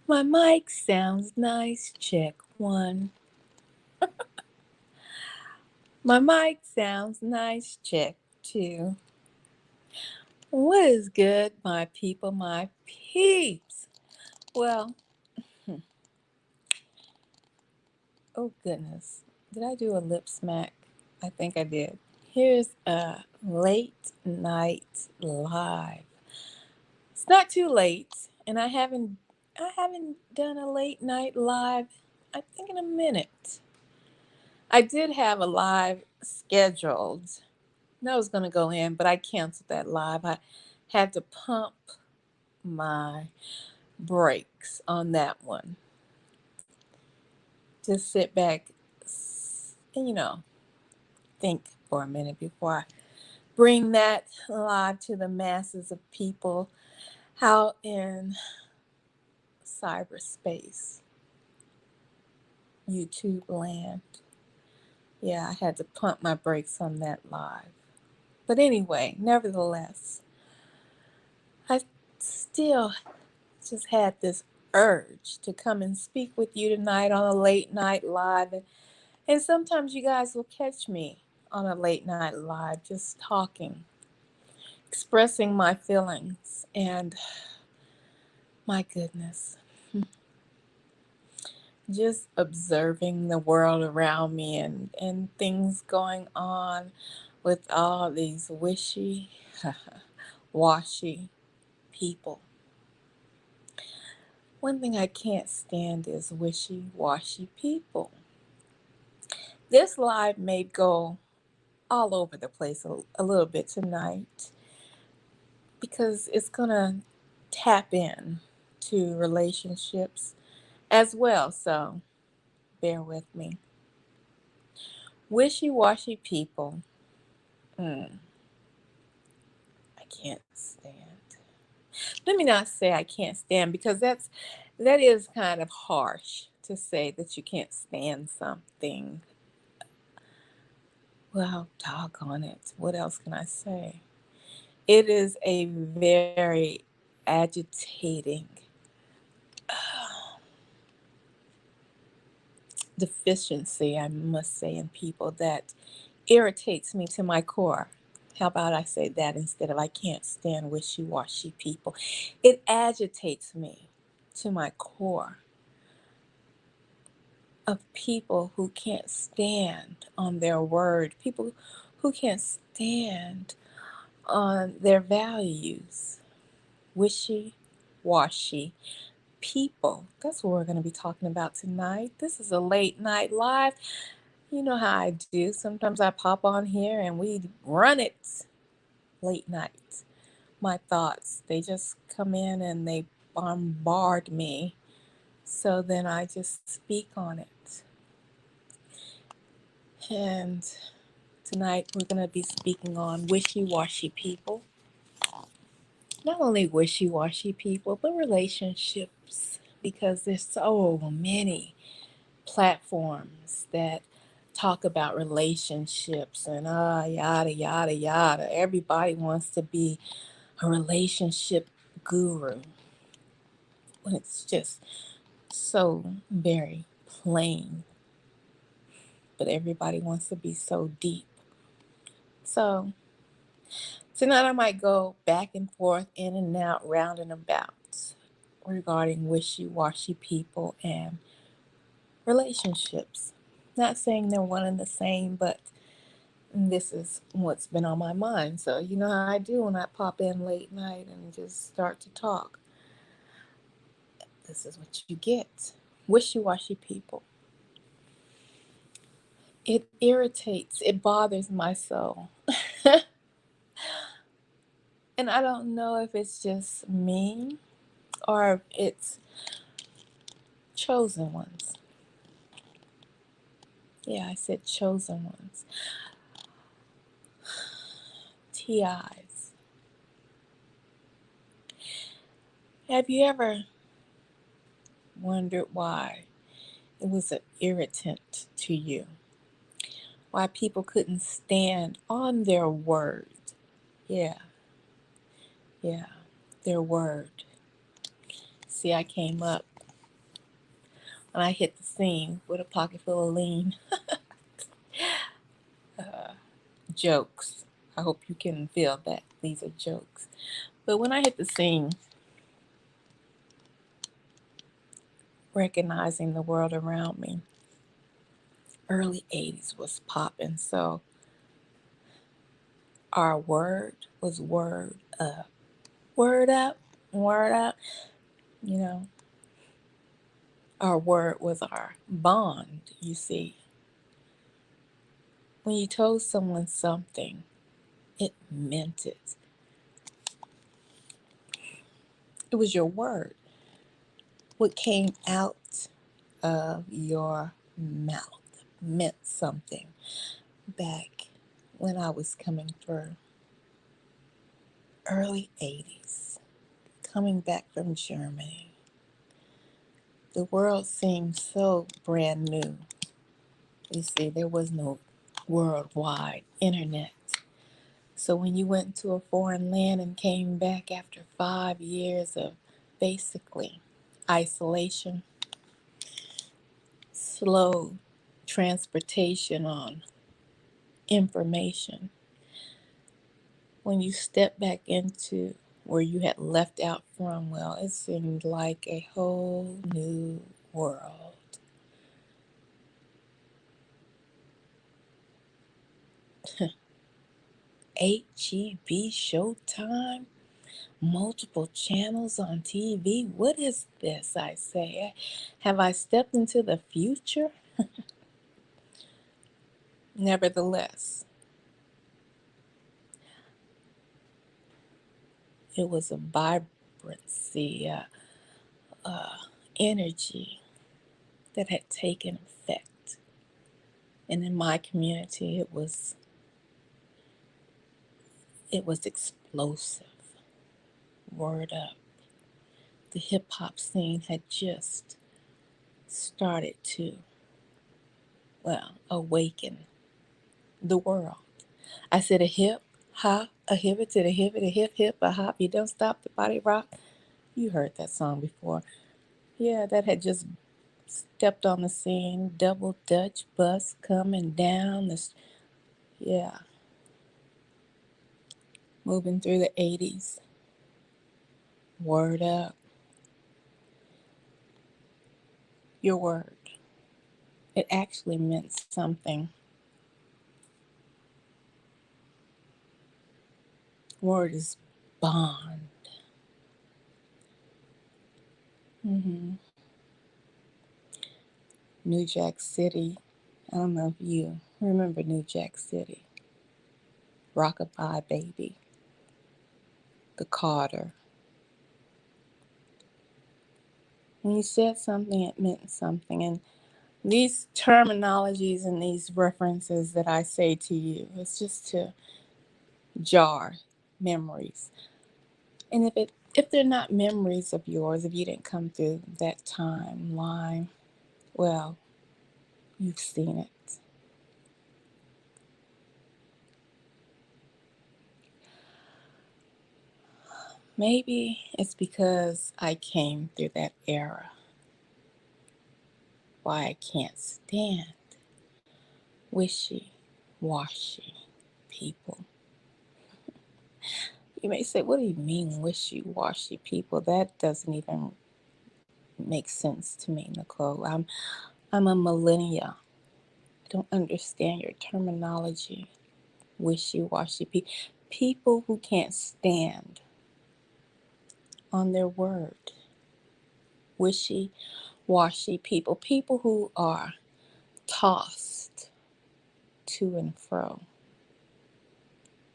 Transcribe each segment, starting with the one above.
My mic sounds nice. Check one. My mic sounds nice. Check two. What is good, my people, my peeps? Well, oh goodness. Did I do a lip smack? I think I did. Here's a late night live. It's not too late, and I haven't done a late night live I think in a minute. I did have a live scheduled that was going to go in, but I canceled that live. I had to pump my brakes on that one. Just sit back and, think for a minute before I bring that live to the masses of people out in cyberspace, YouTube land. Yeah, I had to pump my brakes on that live. But anyway, nevertheless, I still just had this urge to come and speak with you tonight on a late night live. And sometimes you guys will catch me on a late night live just talking, expressing my feelings, and my goodness, just observing the world around me and things going on with all these wishy, washy people. One thing I can't stand is wishy washy people. This live may go all over the place a little bit tonight because it's going to tap in to relationships as well. So bear with me. Wishy washy people. Mm, I can't stand. Let me not say I can't stand because that is kind of harsh to say that you can't stand something. Well, doggone it. What else can I say? It is a very agitating deficiency, I must say, in people that irritates me to my core. How about I say that instead of I can't stand wishy washy people? It agitates me to my core of people who can't stand on their word, people who can't stand on their values. Wishy washy people. That's what we're going to be talking about tonight. This is a late night live. You know how I do. Sometimes I pop on here and we run it late night. My thoughts, they just come in and they bombard me. So then I just speak on it. And tonight we're going to be speaking on wishy washy people. Not only wishy washy people, but relationships. Because there's so many platforms that talk about relationships and yada yada yada. Everybody wants to be a relationship guru when it's just so very plain. But everybody wants to be so deep. So tonight I might go back and forth, in and out, round and about regarding wishy-washy people and relationships. Not saying they're one and the same, but this is what's been on my mind. So you know how I do when I pop in late night and just start to talk. This is what you get. Wishy-washy people. It irritates, it bothers my soul. And I don't know if it's just me or if it's chosen ones. Yeah, I said chosen ones. TIs. Have you ever wondered why it was an irritant to you? Why people couldn't stand on their word? Yeah, yeah, their word. See, I came up and I hit the scene with a pocket full of lean jokes. I hope you can feel that these are jokes. But when I hit the scene, recognizing the world around me, early 80s was popping. So our word was word up. Word up, word up. You know, our word was our bond, you see. When you told someone something, it meant it. It was your word. What came out of your mouth meant something. Back when I was coming through, early 80s, coming back from Germany, the world seemed so brand new. You see, there was no worldwide internet. So when you went to a foreign land and came back after 5 years of basically isolation, slow transportation on information, when you step back into where you had left out from, well, it seemed like a whole new world. HEB Showtime, multiple channels on TV. What is this? I say. Have I stepped into the future? Nevertheless, it was a vibrancy, energy that had taken effect. And in my community, it was explosive. Word up. The hip hop scene had just started to, well, awaken the world. I said a hip hop, a hip it to the hip, a hip hip, a hop. You don't stop the body rock. You heard that song before. Yeah, that had just stepped on the scene. Double Dutch bus coming down the, yeah, moving through the 80s. Word up. Your word. It actually meant something. Word is bond. hmm New Jack City. I don't know if you remember New Jack City. Rockabye Baby. The Carter. When you said something, it meant something. And these terminologies and these references that I say to you, it's just to jar memories. And if they're not memories of yours, if you didn't come through that timeline, well, you've seen it. Maybe it's because I came through that era. Why I can't stand wishy washy people. You may say, what do you mean wishy washy people? That doesn't even make sense to me, Nicole. I'm a millennial. I don't understand your terminology. Wishy washy people. People who can't stand on their word. Wishy washy people. People who are tossed to and fro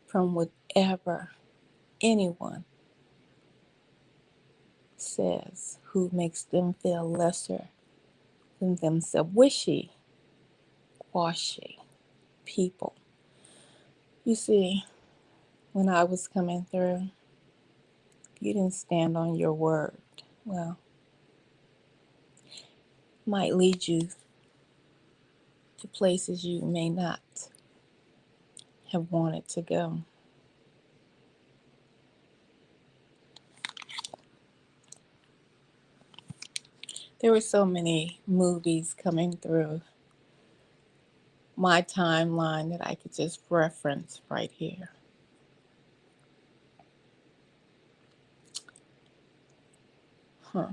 from whatever anyone says, who makes them feel lesser than themselves. Wishy washy people. You see, when I was coming through, you didn't stand on your word. Well, might lead you to places you may not have wanted to go. There were so many movies coming through my timeline that I could just reference right here. Huh.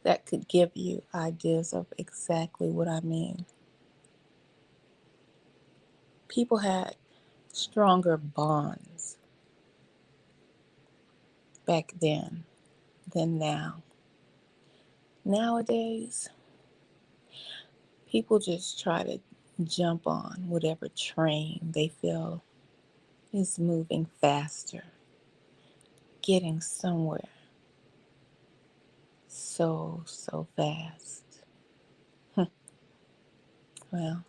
That could give you ideas of exactly what I mean. People had stronger bonds back then than now. Nowadays, people just try to jump on whatever train they feel is moving faster, getting somewhere so fast. Well,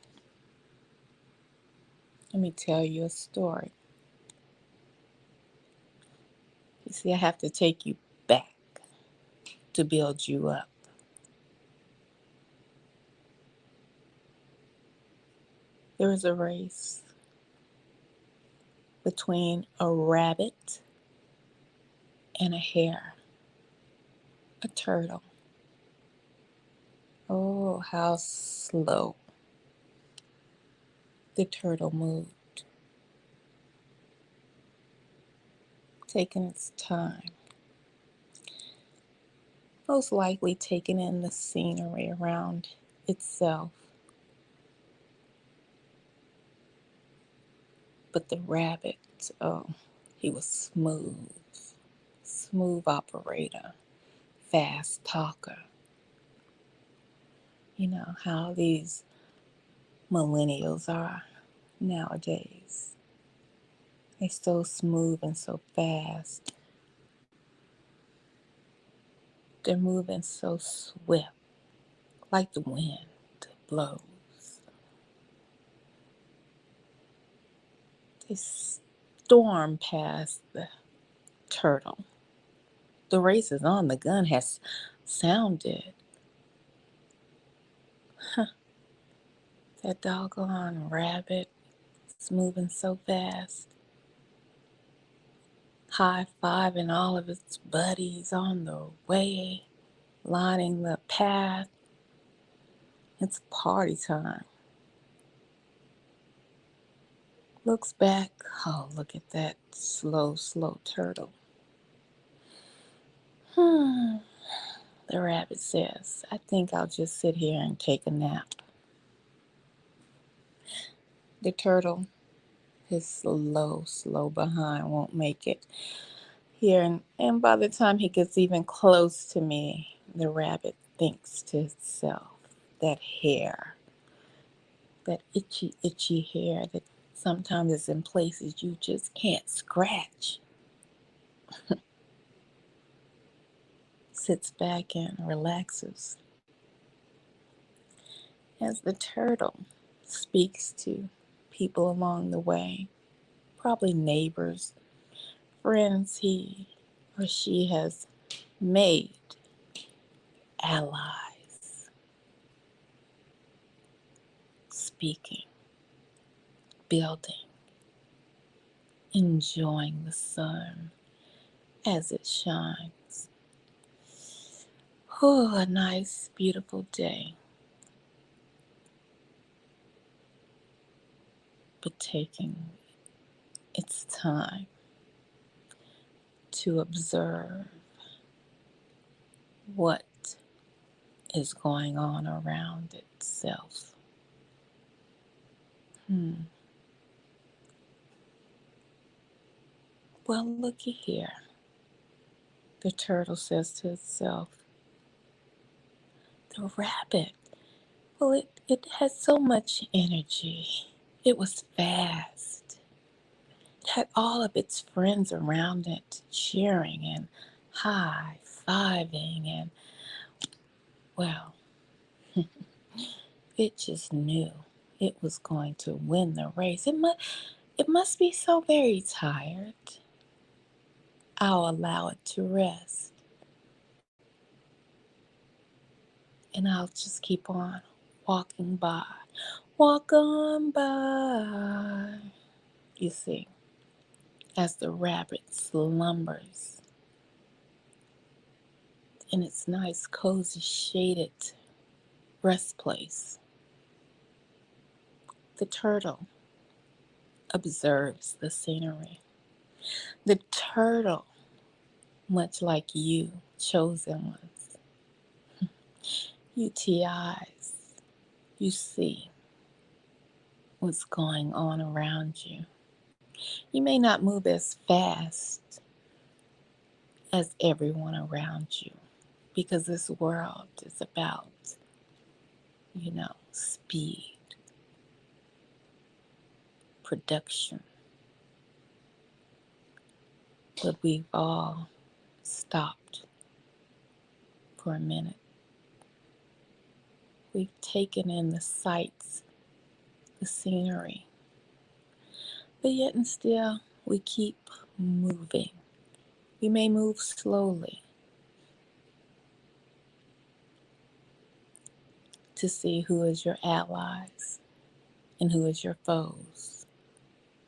let me tell you a story. You see, I have to take you back to build you up. There was a race between a rabbit and a hare, a turtle. Oh, how slow the turtle moved, taking its time, most likely taking in the scenery around itself. But the rabbit, oh, he was smooth, smooth operator, fast talker. You know how these millennials are nowadays. They're so smooth and so fast. They're moving so swift, like the wind blows. They storm past the turtle. The race is on. The gun has sounded. That doggone rabbit is moving so fast. High-fiving all of its buddies on the way, lining the path. It's party time. Looks back. Oh, look at that slow turtle. The rabbit says, I think I'll just sit here and take a nap. The turtle, his slow behind won't make it here. And by the time he gets even close to me, the rabbit thinks to itself, that hair, that itchy hair that sometimes is in places you just can't scratch, sits back and relaxes as the turtle speaks to people along the way, probably neighbors, friends he or she has made, allies, speaking, building, enjoying the sun as it shines. Oh, a nice, beautiful day, but taking its time to observe what is going on around itself. Well, looky here, the turtle says to itself. The rabbit, well, it had so much energy. It was fast. It had all of its friends around it cheering and high-fiving, and, well, it just knew it was going to win the race. It must be so very tired. I'll allow it to rest. And I'll just keep on walking by. Walk on by. You see, as the rabbit slumbers, in its nice, cozy, shaded rest place. The turtle observes the scenery. The turtle, much like you, chosen ones, UTIs, you see what's going on around you. You may not move as fast as everyone around you because this world is about, speed, production. But we've all stopped for a minute. We've taken in the sights, the scenery, but yet and still we keep moving. We may move slowly to see who is your allies and who is your foes,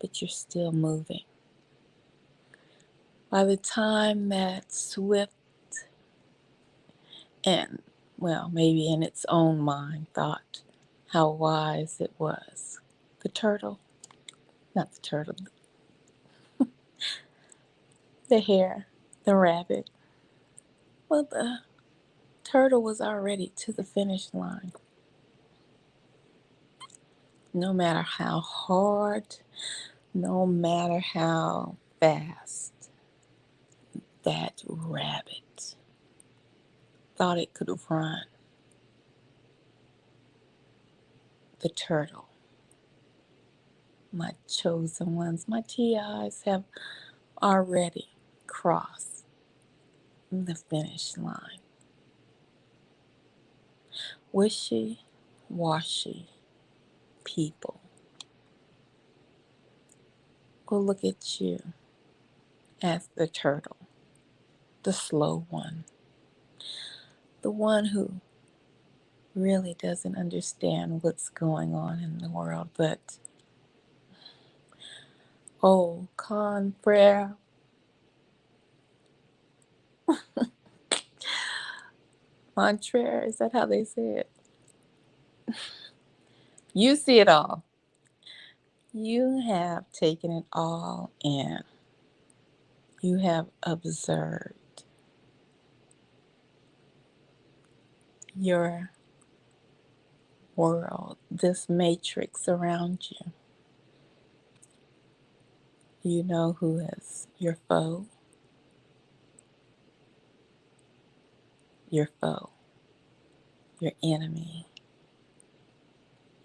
but you're still moving. By the time that swift and, well, maybe in its own mind, thought how wise it was, the turtle, not the turtle, the hare, the rabbit, well, the turtle was already to the finish line. No matter how hard, no matter how fast that rabbit thought it could run, the turtle, my chosen ones, my TIs have already crossed the finish line. Wishy washy people will look at you as the turtle, the slow one who really doesn't understand what's going on in the world, but oh, confrere, contraire, is that how they say it? You see it all. You have taken it all in. You have observed your world, this matrix around you. You know who is your foe, your enemy.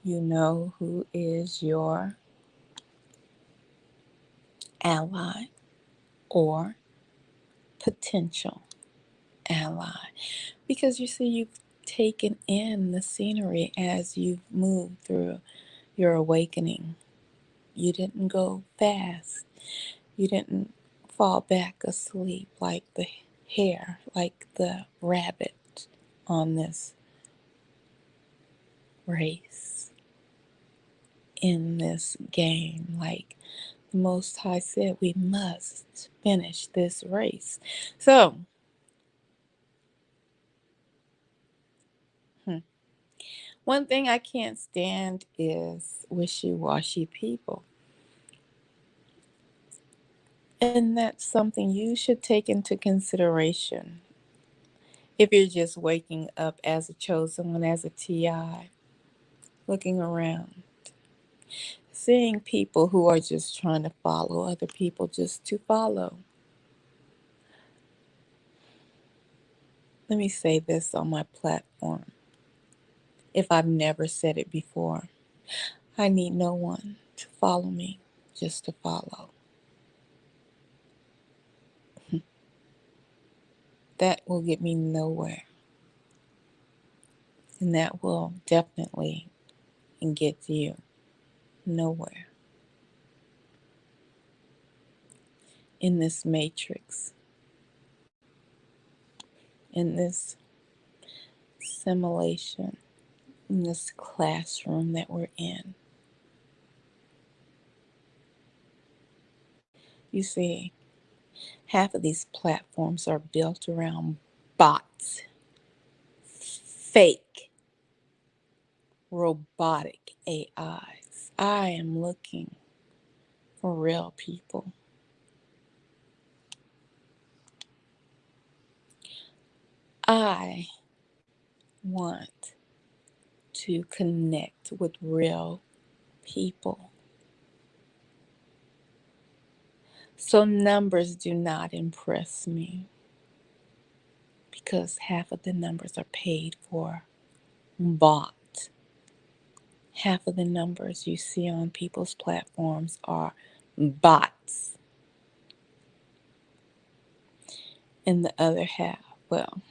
You know who is your ally or potential ally. Because you see, you've taken in the scenery as you've moved through your awakening. You didn't go fast. You didn't fall back asleep like the hare, like the rabbit on this race, in this game. Like the Most High said, we must finish this race. So, one thing I can't stand is wishy-washy people. And that's something you should take into consideration if you're just waking up as a chosen one, as a TI, looking around, seeing people who are just trying to follow other people just to follow. Let me say this on my platform. If I've never said it before, I need no one to follow me just to follow. That will get me nowhere. And that will definitely get you nowhere in this matrix, in this simulation, in this classroom that we're in. You see, half of these platforms are built around bots, fake, robotic AIs. I am looking for real people. I want to connect with real people. So numbers do not impress me because half of the numbers are paid for, bought. Half of the numbers you see on people's platforms are bots. And the other half, well,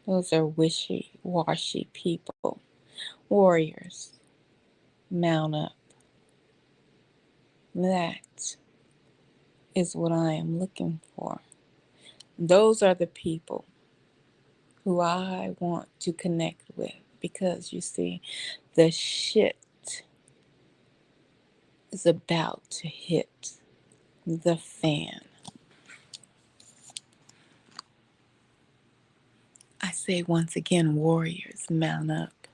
those are wishy washy people. Warriors, mount up. That is what I am looking for. Those are the people who I want to connect with because you see, the shit is about to hit the fan. I say once again, warriors, mount up.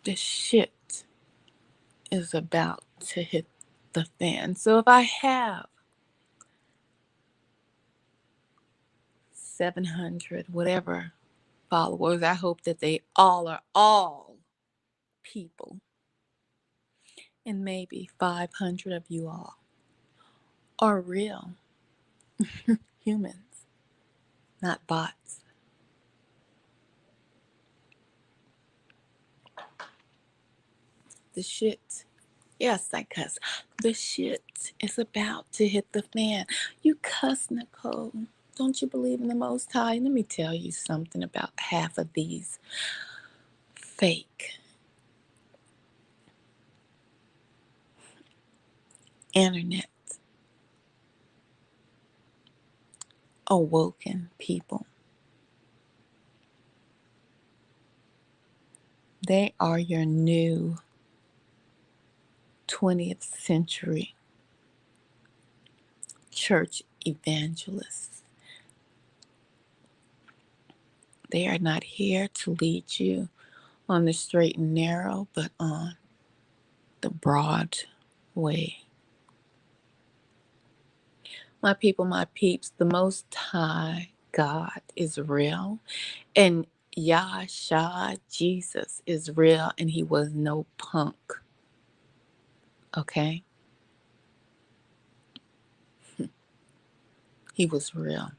The shit is about to hit the fan. So if I have 700, whatever followers, I hope that they all are all people. And maybe 500 of you all are real humans, not bots. The shit, yes, I cuss. The shit is about to hit the fan. You cuss, Nicole. Don't you believe in the Most High? Let me tell you something about half of these fake internet awoken people. They are your new 20th century church evangelists. They are not here to lead you on the straight and narrow, but on the broad way. My people, my peeps, the Most High God is real, and Yahshua, Jesus, is real, and he was no punk, okay? He was real.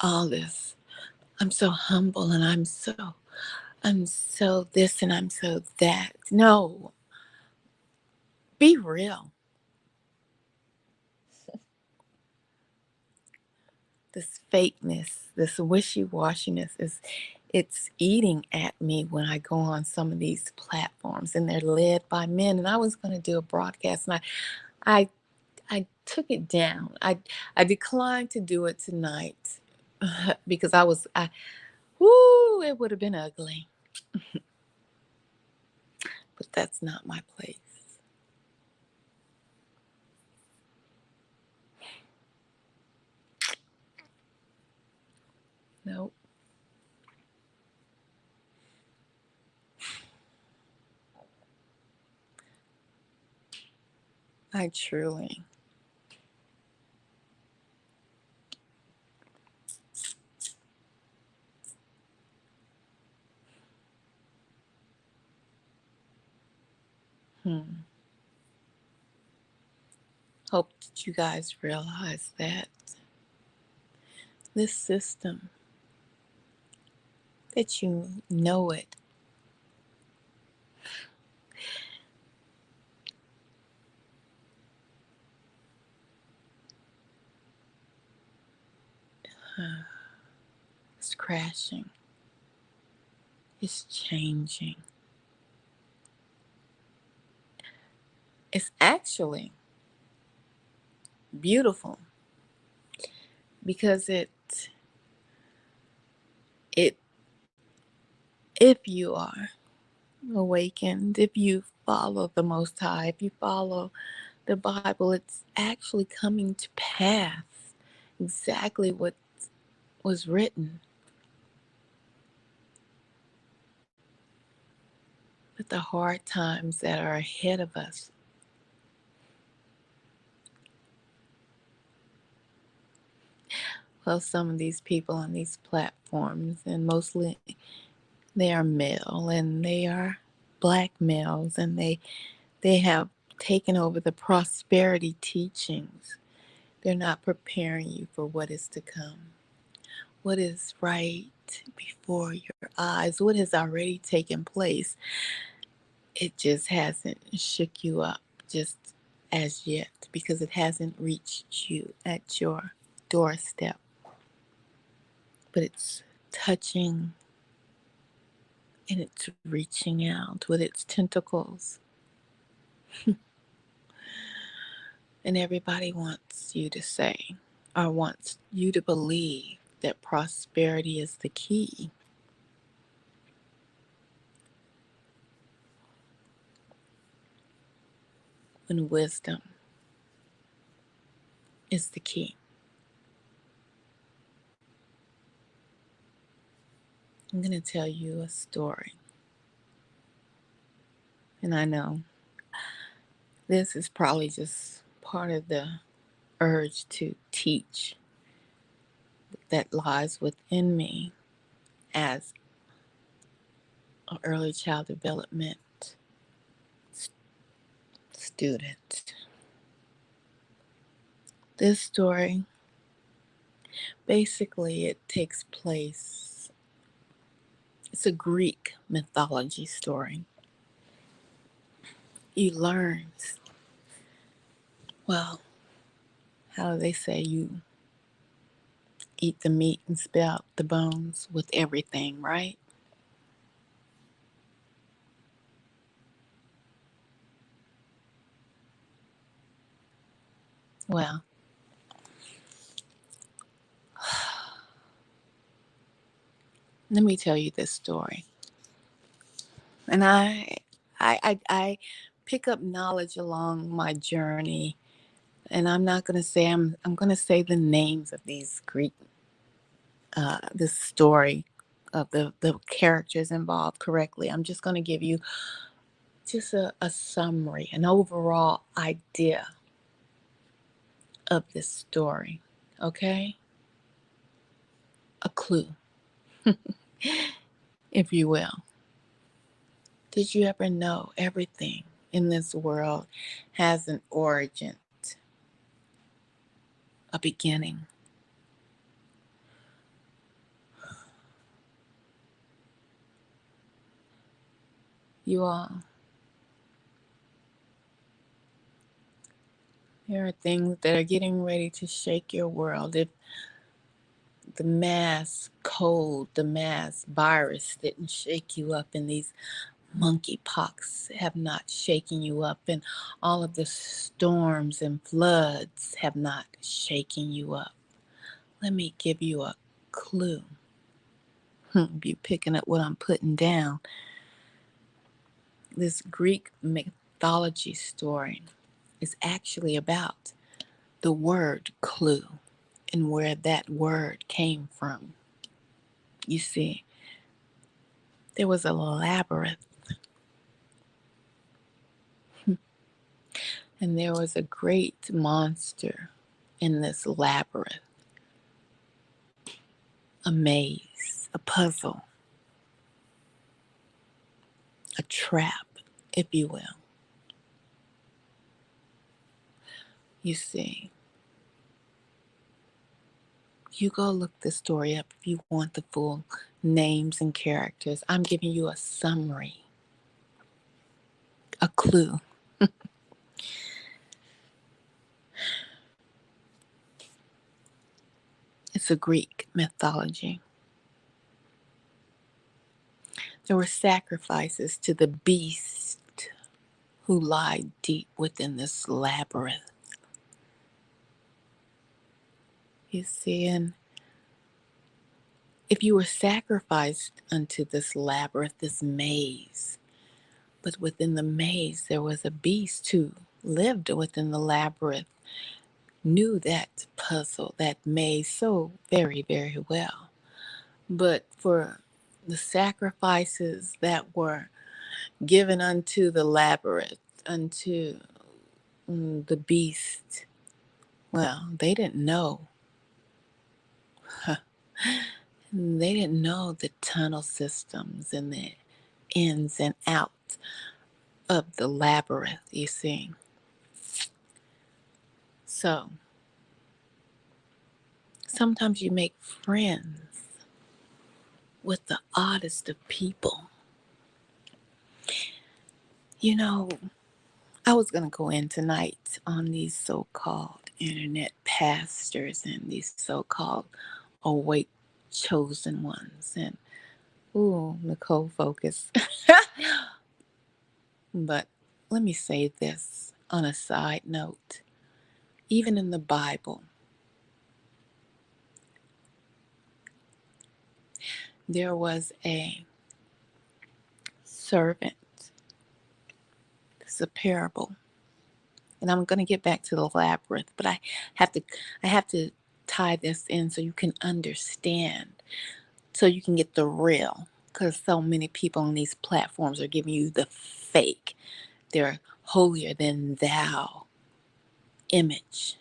All this, I'm so humble, and I'm so this, and I'm so that. No, be real. This fakeness, this wishy-washiness it's eating at me when I go on some of these platforms and they're led by men. And I was going to do a broadcast and I I took it down. I declined to do it tonight because it would have been ugly. But that's not my place. Nope. I truly hope that you guys realize that this system, that you know it, is crashing, is changing. It's actually beautiful because it if you are awakened. If you follow the Most High, if you follow the Bible, it's actually coming to pass exactly what was written. But the hard times that are ahead of us, well, some of these people on these platforms, and mostly they are male and they are black males, and they have taken over the prosperity teachings. They're not preparing you for what is to come, what is right before your eyes, what has already taken place. It just hasn't shook you up just as yet because it hasn't reached you at your doorstep, but it's touching and it's reaching out with its tentacles. And everybody wants you to say, or wants you to believe, that prosperity is the key and wisdom is the key. I'm going to tell you a story. And I know this is probably just part of the urge to teach that lies within me as an early child development student. This story, basically, it takes place, it's a Greek mythology story. You learn, well, how do they say, you eat the meat and spit out the bones with everything, right? Well, let me tell you this story. And I pick up knowledge along my journey, and I'm not going to say, I'm going to say the names of these Greek, this story of the characters involved correctly. I'm just going to give you just a summary, an overall idea of this story, okay? A clue, if you will. Did you ever know everything in this world has an origin, a beginning? You all, there are things that are getting ready to shake your world. If the mass cold, the mass virus didn't shake you up, and these monkeypox have not shaken you up, and all of the storms and floods have not shaken you up, let me give you a clue. If you're picking up what I'm putting down, this Greek mythology story is actually about the word clue and where that word came from. You see, there was a labyrinth, and there was a great monster in this labyrinth, a maze, a puzzle, a trap, if you will. You see, you go look the story up if you want the full names and characters. I'm giving you a summary, a clue. It's a Greek mythology. There were sacrifices to the beast who lied deep within this labyrinth. You see, and if you were sacrificed unto this labyrinth, this maze, But within the maze, there was a beast who lived within the labyrinth, knew that puzzle, that maze so very, very well. But for the sacrifices that were given unto the labyrinth, unto the beast, well, they didn't know. They didn't know the tunnel systems and the ins and outs of the labyrinth, you see. So sometimes you make friends with the oddest of people. You know, I was going to go in tonight on these so-called internet pastors and these so-called awake chosen ones. And, ooh, Nicole, focus. But let me say this on a side note. Even in the Bible, there was a servant. It's a parable. And I'm going to get back to the labyrinth, but have to I have to tie this in so you can understand, so you can get the real, because so many people on these platforms are giving you the fake. They're holier than thou image.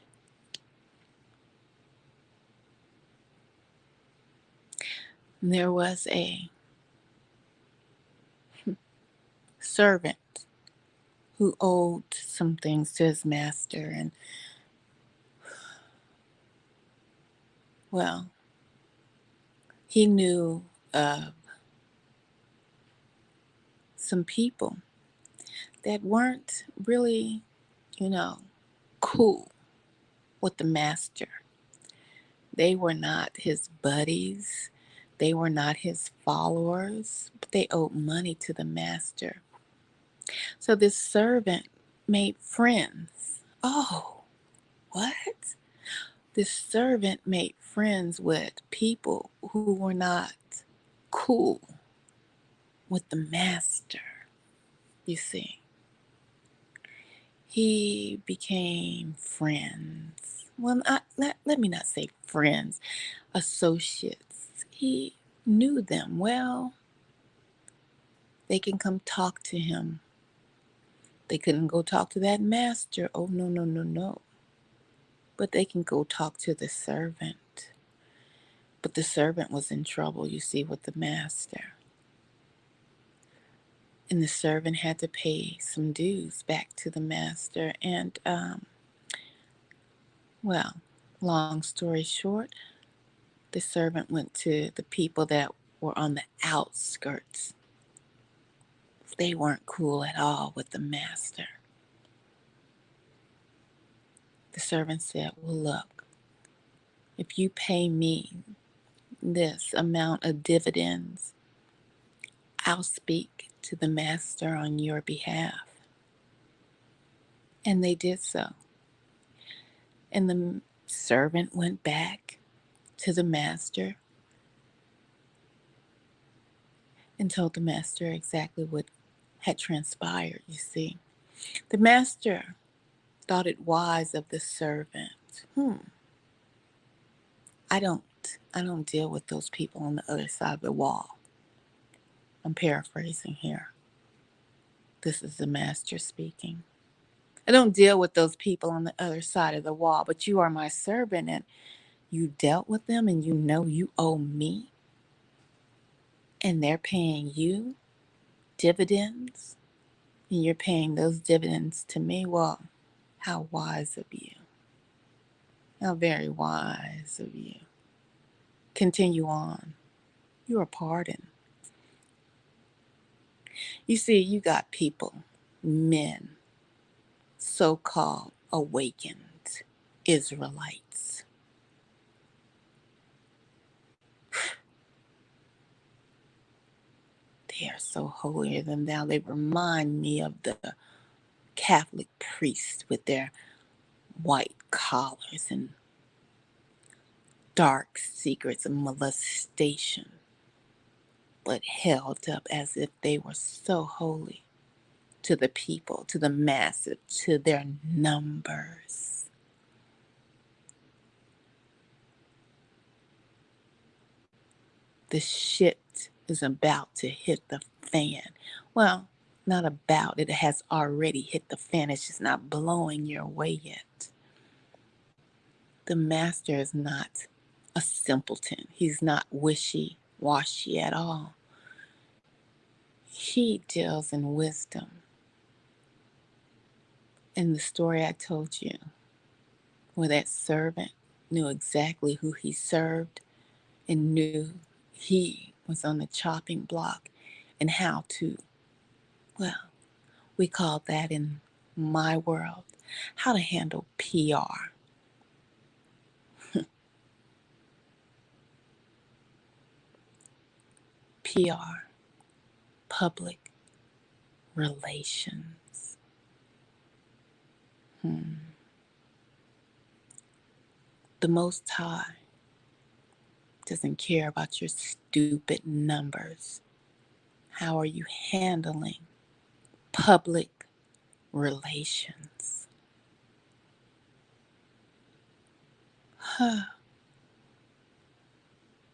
And there was a servant who owed some things to his master, and well, he knew of some people that weren't really, you know, cool with the master. They were not his buddies. They were not his followers, but they owed money to the master. So this servant made friends. Oh, what? This servant made friends with people who were not cool with the master, you see. He became friends. Well, let me not say friends, associates. He knew them well. They can come talk to him. They couldn't go talk to that master. Oh, no, no, no, no. But they can go talk to the servant. But the servant was in trouble, you see, with the master. And the servant had to pay some dues back to the master. And, well, long story short, the servant went to the people that were on the outskirts. They weren't cool at all with the master. The servant said, well, look, if you pay me this amount of dividends, I'll speak to the master on your behalf. And they did so. And the servant went back to the master and told the master exactly what had transpired, you see. The master thought it wise of the servant. I don't deal with those people on the other side of the wall. I'm paraphrasing here. This is the master speaking. I don't deal with those people on the other side of the wall, but you are my servant and you dealt with them and you know you owe me and they're paying you dividends and you're paying those dividends to me. Well, how wise of you. How very wise of you. Continue on. You are pardoned. You see, you got people, men, so-called awakened Israelites. They are so holier than thou. They remind me of the Catholic priests with their white collars and dark secrets of molestation, but held up as if they were so holy. to the people, to the masses, to their numbers. The shit is about to hit the fan. Well, not about, it has already hit the fan. It's just not blowing your way yet. The master is not a simpleton. He's not wishy washy at all. He deals in wisdom. In the story I told you, where that servant knew exactly who he served and knew he was on the chopping block and how to, well, we call that in my world, how to handle PR. PR, public relations. The Most High doesn't care about your stupid numbers. How are you handling public relations?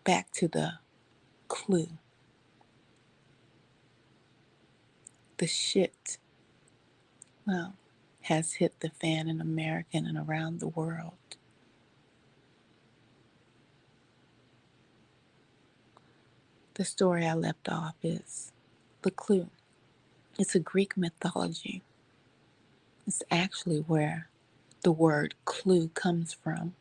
Back to the clue. The shit, well, has hit the fan in America and around the world. The story I left off is the clue. It's a Greek mythology. It's actually where the word clue comes from.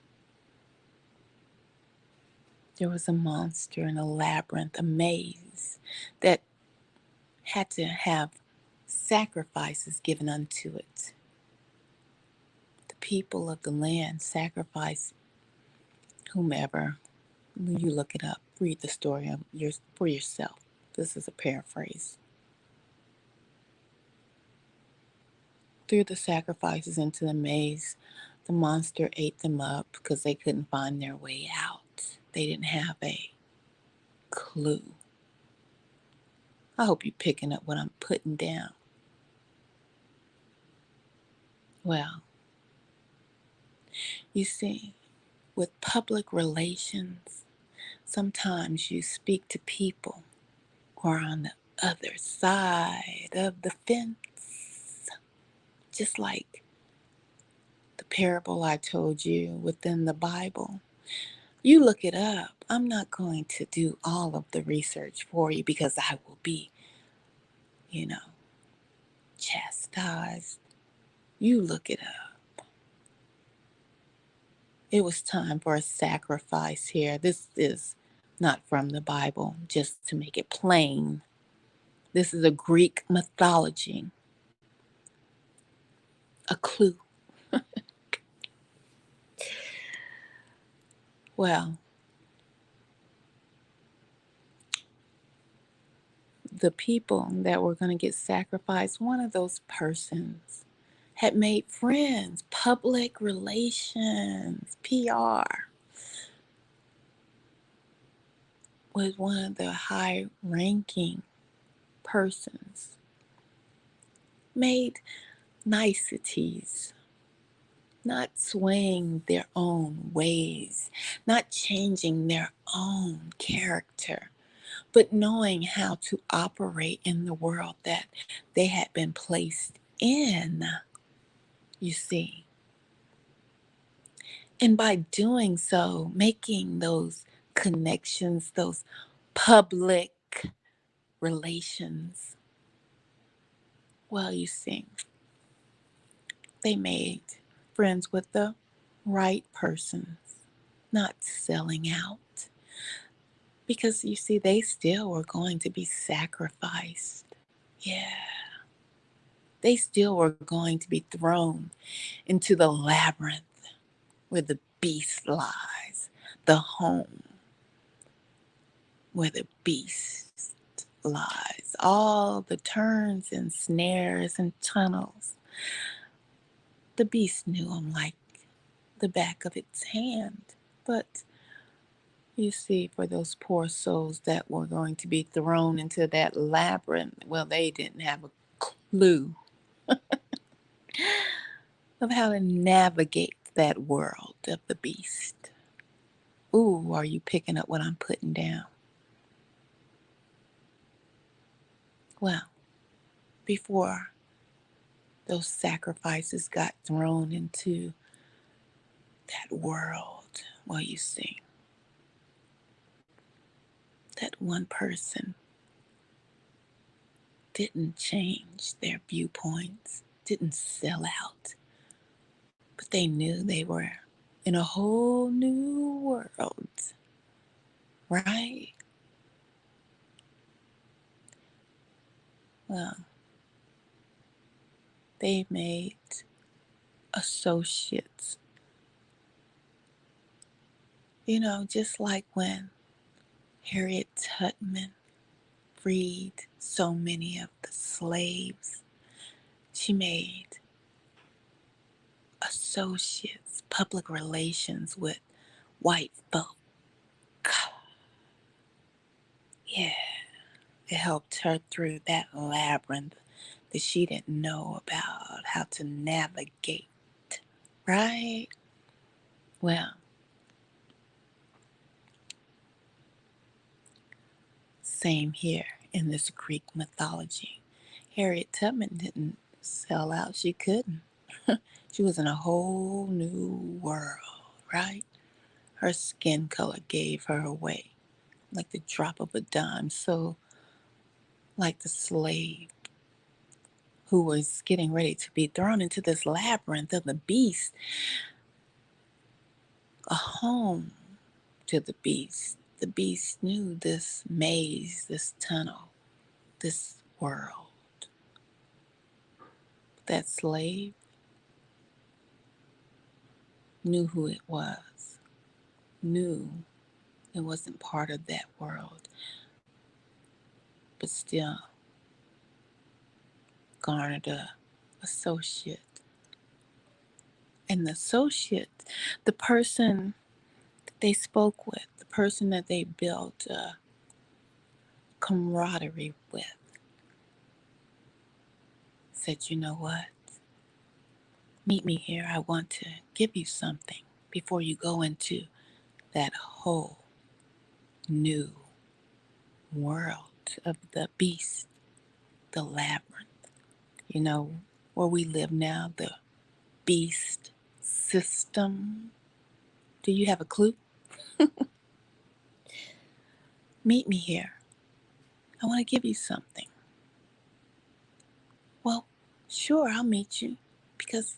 There was a monster in a labyrinth, a maze, that had to have sacrifices given unto it. The people of the land sacrificed whomever. You look it up, read the story for yourself. This is a paraphrase. Threw the sacrifices into the maze. The monster ate them up because they couldn't find their way out. They didn't have a clue. I hope you're picking up what I'm putting down. Well, you see, with public relations, sometimes you speak to people who are on the other side of the fence. Just like the parable I told you within the Bible. You look it up. I'm not going to do all of the research for you because I will be, chastised. You look it up. It was time for a sacrifice here. This is not from the Bible, just to make it plain. This is a Greek mythology, a clue. Well, the people that were going to get sacrificed, one of those persons had made friends, public relations, PR, with one of the high ranking persons, made niceties, not swaying their own ways, not changing their own character, but knowing how to operate in the world that they had been placed in, you see. And by doing so, making those connections, those public relations, well, you see, they made friends with the right persons, not selling out. Because you see, they still were going to be sacrificed. Yeah. They still were going to be thrown into the labyrinth where the beast lies, the home where the beast lies, all the turns and snares and tunnels. The beast knew them like the back of its hand. But you see, for those poor souls that were going to be thrown into that labyrinth, well, they didn't have a clue of how to navigate that world of the beast. Ooh, are you picking up what I'm putting down? Well, before those sacrifices got thrown into that world, well, you see, that one person didn't change their viewpoints, didn't sell out, but they knew they were in a whole new world, right? Well, they made associates, just like when Harriet Tubman freed so many of the slaves. She made associates, public relations with white folk. Yeah, it helped her through that labyrinth that she didn't know about how to navigate, right? Well, same here in this Greek mythology. Harriet Tubman didn't sell out, she couldn't. She was in a whole new world, right? Her skin color gave her away like the drop of a dime. So, like the slave who was getting ready to be thrown into this labyrinth of the beast, a home to the beast. The beast knew this maze, this tunnel, this world. That slave knew who it was, knew it wasn't part of that world, but still garnered a associate. And the associate, the person they spoke with, the person that they built a camaraderie with, said, you know what? Meet me here. I want to give you something before you go into that whole new world of the beast, the labyrinth. Where we live now, the beast system. Do you have a clue? Meet me here. I want to give you something. Well, sure, I'll meet you because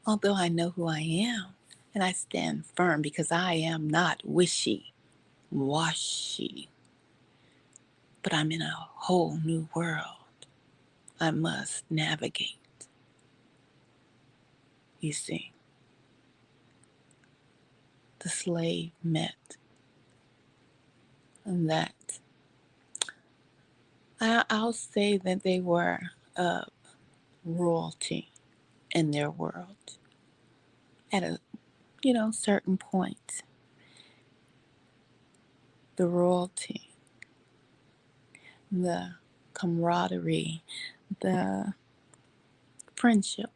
although I know who I am and I stand firm because I am not wishy, washy, but I'm in a whole new world. I must navigate. You see, the slave met that. I'll say that they were royalty in their world at a certain point. The royalty, the camaraderie, the friendship.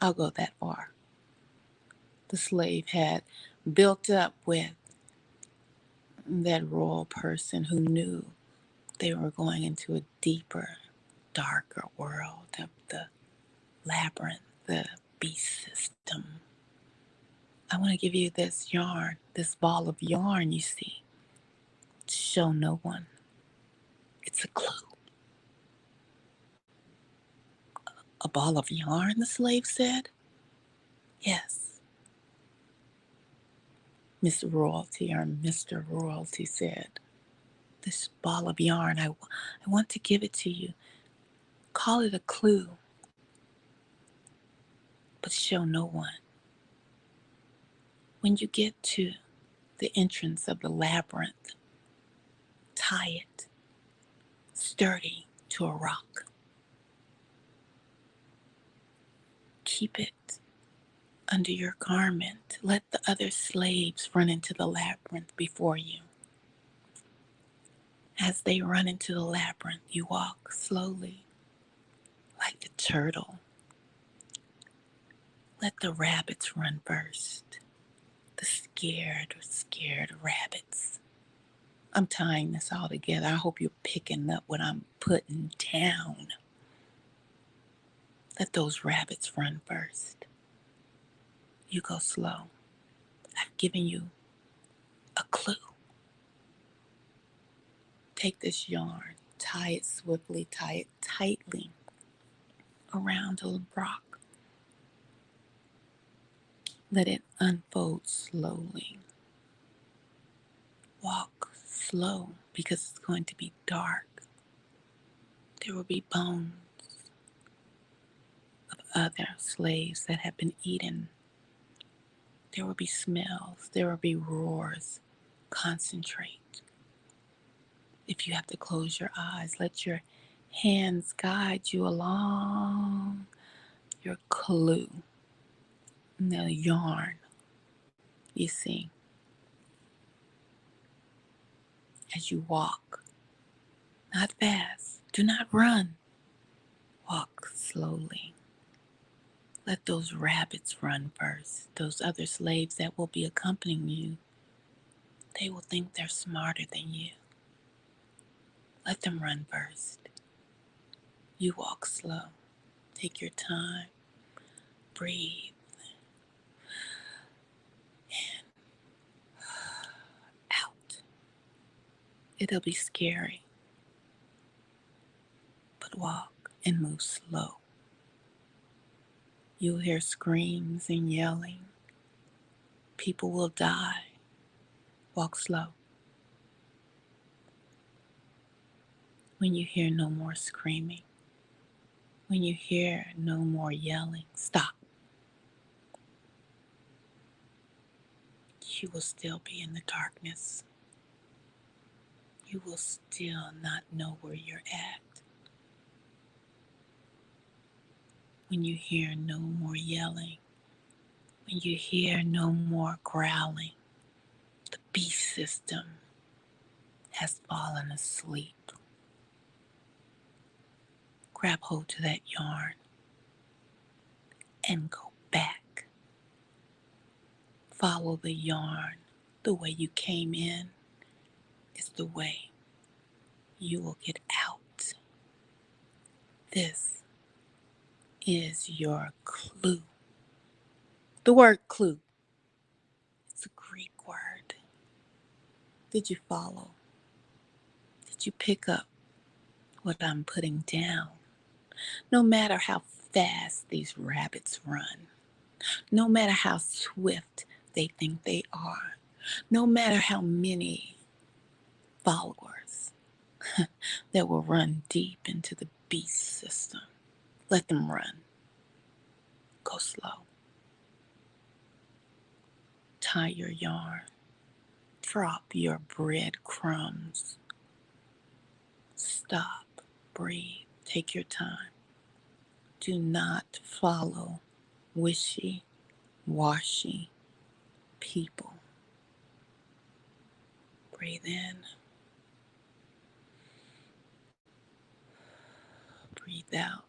I'll go that far. The slave had built up with that royal person who knew they were going into a deeper, darker world of the labyrinth, the beast system. I want to give you this yarn, this ball of yarn, you see. Show no one. It's a clue. A ball of yarn, the slave said. Yes. Miss Royalty or Mr. Royalty said, this ball of yarn, I want to give it to you. Call it a clue, but show no one. When you get to the entrance of the labyrinth, tie it sturdy to a rock. Keep it under your garment. Let the other slaves run into the labyrinth before you. As they run into the labyrinth, you walk slowly like the turtle. Let the rabbits run first. The scared rabbits. I'm tying this all together. I hope you're picking up what I'm putting down. Let those rabbits run first. You go slow. I've given you a clue. Take this yarn, tie it swiftly, tie it tightly around a rock. Let it unfold slowly. Walk slow because it's going to be dark. There will be bones of other slaves that have been eaten. There will be smells. There will be roars. Concentrate. If you have to close your eyes, let your hands guide you along your clue. The yarn, you see, as you walk. Not fast. Do not run. Walk slowly. Let those rabbits run first. Those other slaves that will be accompanying you, they will think they're smarter than you. Let them run first. You walk slow. Take your time. Breathe. Out. It'll be scary, but walk and move slow. You'll hear screams and yelling. People will die. Walk slow. When you hear no more screaming, when you hear no more yelling, stop. You will still be in the darkness. You will still not know where you're at. When you hear no more yelling, when you hear no more growling, the beast system has fallen asleep. Grab hold to that yarn and go back. Follow the yarn. The way you came in is the way you will get out. This is your clue. The word clue, it's a Greek word. Did you follow? Did you pick up what I'm putting down? No matter how fast these rabbits run, no matter how swift they think they are, no matter how many followers that will run deep into the beast system, let them run. Go slow. Tie your yarn. Drop your breadcrumbs. Stop. Breathe. Take your time. Do not follow wishy, washy people. Breathe in. Breathe out.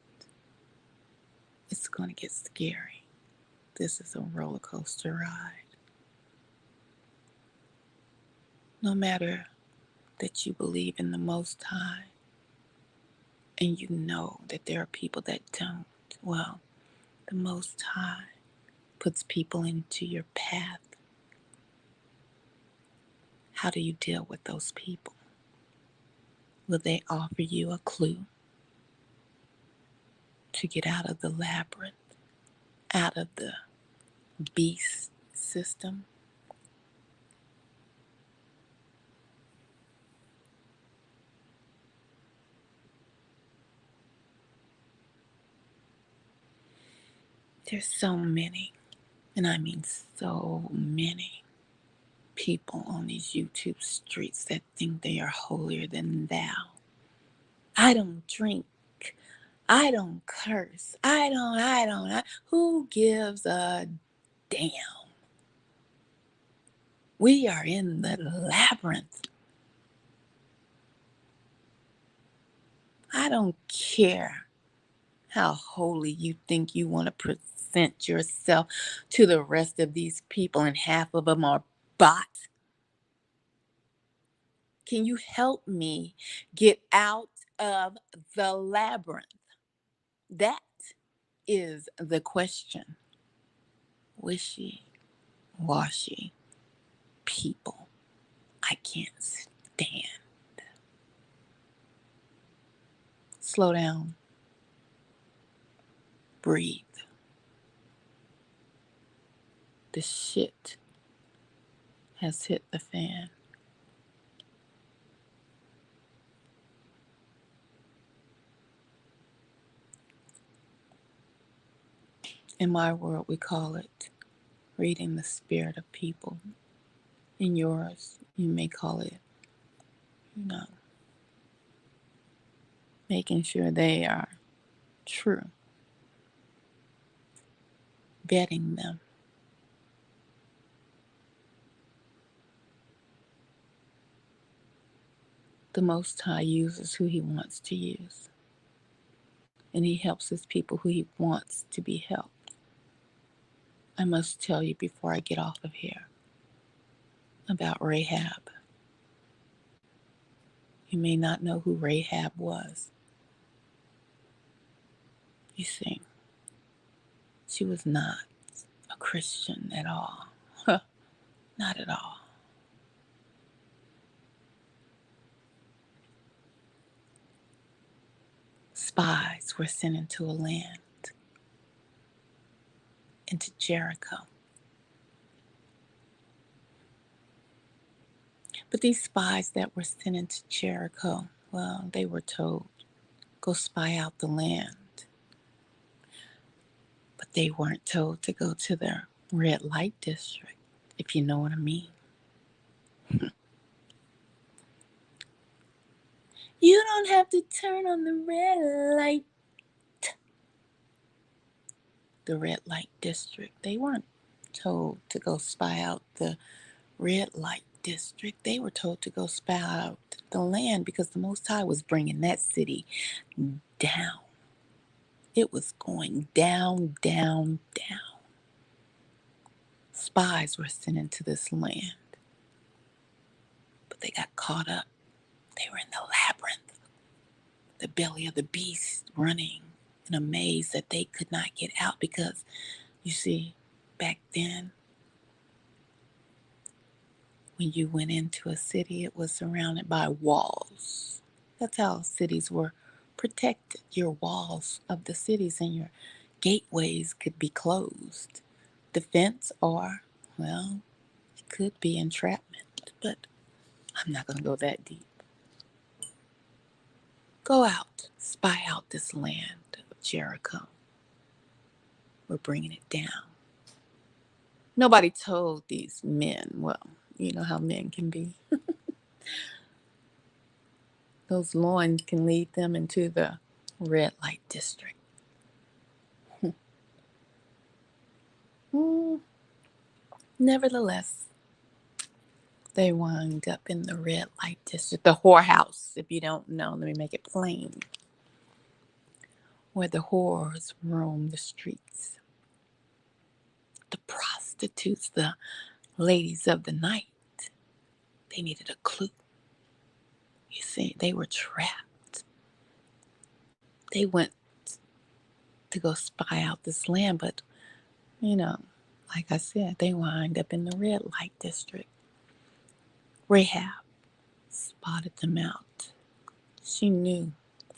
It's going to get scary. This is a roller coaster ride. No matter that you believe in the Most High and you know that there are people that don't, well, the Most High puts people into your path. How do you deal with those people? Will they offer you a clue to get out of the labyrinth, out of the beast system? There's so many, and I mean so many people on these YouTube streets that think they are holier than thou. I don't drink. I don't curse. Who gives a damn? We are in the labyrinth. I don't care how holy you think you want to present yourself to the rest of these people, and half of them are bots. Can you help me get out of the labyrinth? That is the question. Wishy washy people I can't stand. Slow down, breathe. The shit has hit the fan. In my world, we call it reading the spirit of people. In yours, you may call it, you know, making sure they are true, vetting them. The Most High uses who He wants to use, and He helps His people who He wants to be helped. I must tell you before I get off of here about Rahab. You may not know who Rahab was. You see, she was not a Christian at all. Not at all. Spies were sent into a land, into Jericho. But these spies that were sent into Jericho, well, they were told, go spy out the land. But they weren't told to go to the red light district, if you know what I mean. You don't have to turn on the red light. The red light district. They weren't told to go spy out the red light district. They were told to go spy out the land because the Most High was bringing that city down. It was going down, down, down. Spies were sent into this land, but they got caught up. They were in the labyrinth, the belly of the beast, running in a maze that they could not get out because, you see, back then, when you went into a city, it was surrounded by walls. That's how cities were protected. Your walls of the cities and your gateways could be closed. Defense or, well, it could be entrapment, but I'm not going to go that deep. Go out, spy out this land of Jericho. We're bringing it down. Nobody told these men, well, you know how men can be. Those loins can lead them into the red light district. Nevertheless, they wind up in the red light district, the whorehouse, if you don't know, let me make it plain, where the whores roam the streets, the prostitutes, the ladies of the night. They needed a clue. You see, they were trapped. They went to go spy out this land, but, you know, like I said, they wind up in the red light district. Rahab spotted them out. She knew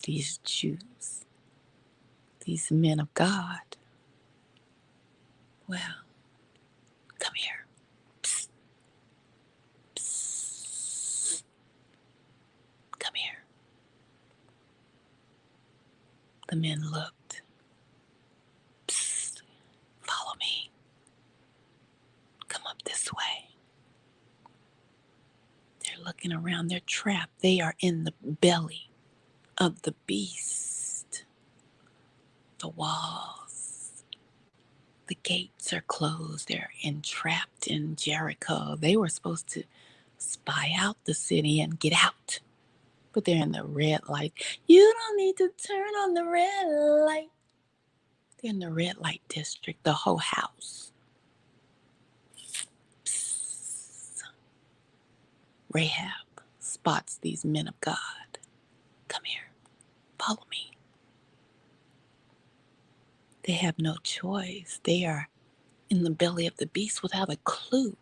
these Jews, these men of God. Well, come here. Psst, psst. Come here. The men looked. Psst, follow me. Come up this way. They're looking around. They're trapped. They are in the belly of the beast. The walls, the gates are closed. They're entrapped in Jericho. They were supposed to spy out the city and get out, but they're in the red light. You don't need to turn on the red light. They're in the red light district, the whole house. Psst. Rahab spots these men of God. Come here, follow me. They have no choice. They are in the belly of the beast without a clue.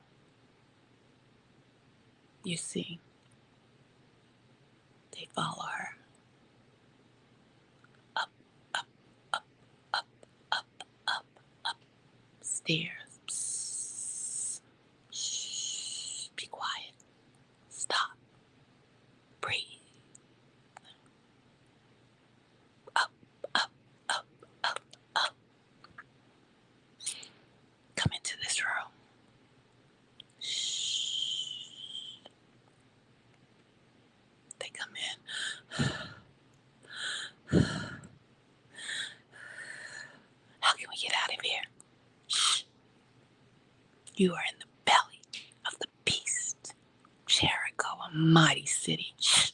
You see, they follow her. Up, up, up, up, up, up, up, stairs. Psst. Shh, be quiet. Stop. Breathe. Up, up, up, up, up. Come into this room. Shh. They come in. How can we get out of here? Shh. You are in the belly of the beast. Jericho, a mighty city. Shh.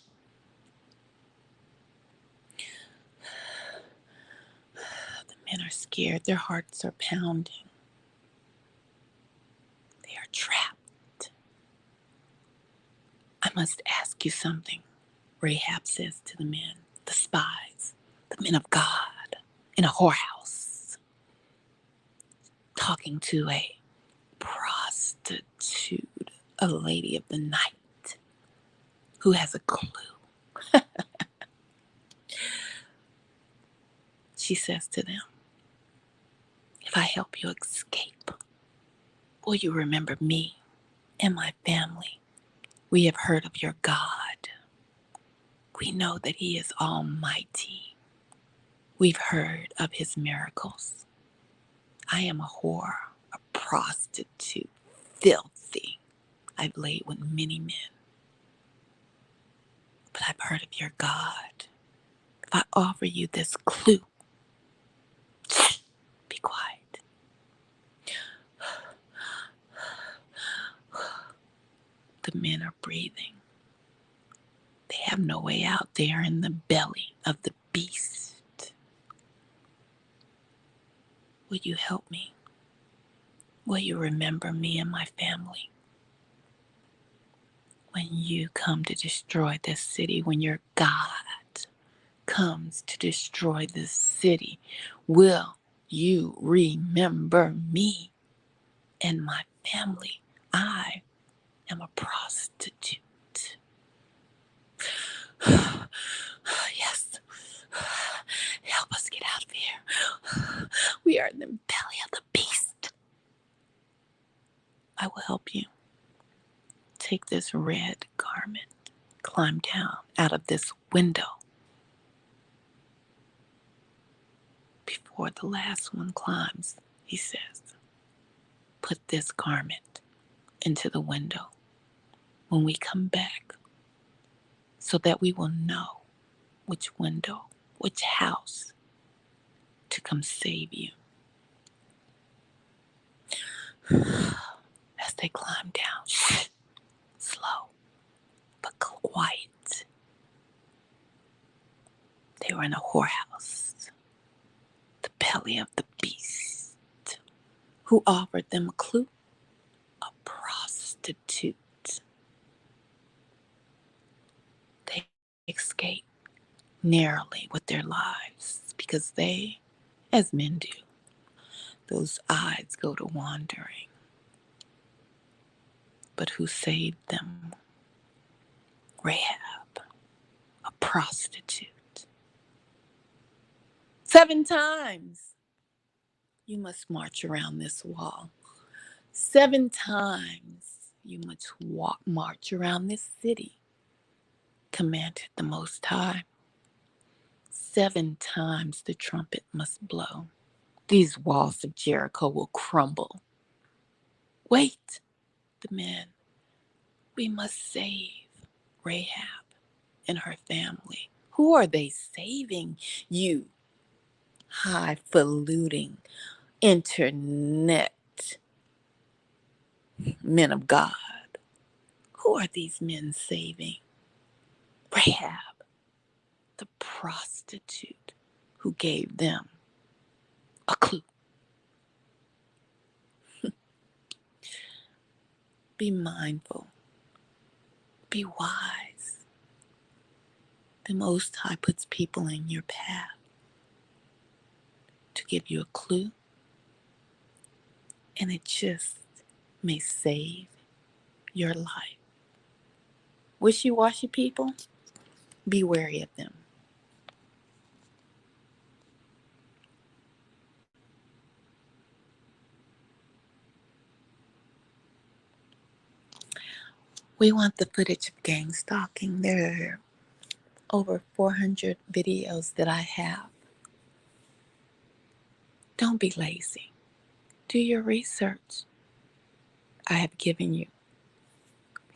The men are scared. Their hearts are pounding. They are trapped. I must ask you something, Rahab says to the men, the spies, the men of God, in a whorehouse, talking to a prostitute, a lady of the night, who has a clue. She says to them, if I help you escape, will you remember me and my family? We have heard of your God. We know that he is almighty. We've heard of his miracles. I am a whore, a prostitute, filthy. I've laid with many men. But I've heard of your God. If I offer you this clue, be quiet. The men are breathing. They have no way out. They are in the belly of the beast. Will you help me? Will you remember me and my family? When you come to destroy this city, when your God comes to destroy this city, will you remember me and my family? I am a prostitute. Yes. Help us get out of here. We are in the belly of the beast. I will help you. Take this red garment. Climb down out of this window. Before the last one climbs, he says, put this garment into the window when we come back so that we will know which window, which house to come save you. As they climb down, slow but quiet. They were in a whorehouse, the belly of the beast. Who offered them a clue? A prostitute. They escaped narrowly with their lives because they, as men do, those eyes go to wandering. But who saved them? Rahab, a prostitute. 7 times you must march around this wall. 7 times you must march around this city, commanded the Most High. 7 times the trumpet must blow. These walls of Jericho will crumble. Wait, the men. We must save Rahab and her family. Who are they saving? You highfalutin internet men of God. Who are these men saving? Rahab, the prostitute who gave them a clue. Be mindful. Be wise. The Most High puts people in your path to give you a clue, and it just may save your life. Wishy-washy people, be wary of them. We want the footage of gang stalking. There are over 400 videos that I have. Don't be lazy. Do your research. I have given you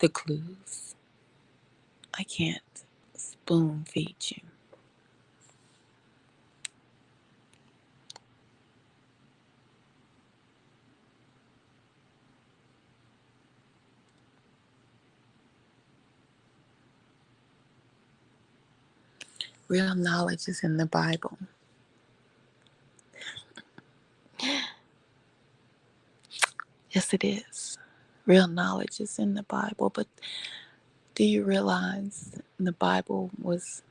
the clues. I can't spoon feed you. Real knowledge is in the Bible. Yes, it is. Real knowledge is in the Bible, but do you realize the Bible was,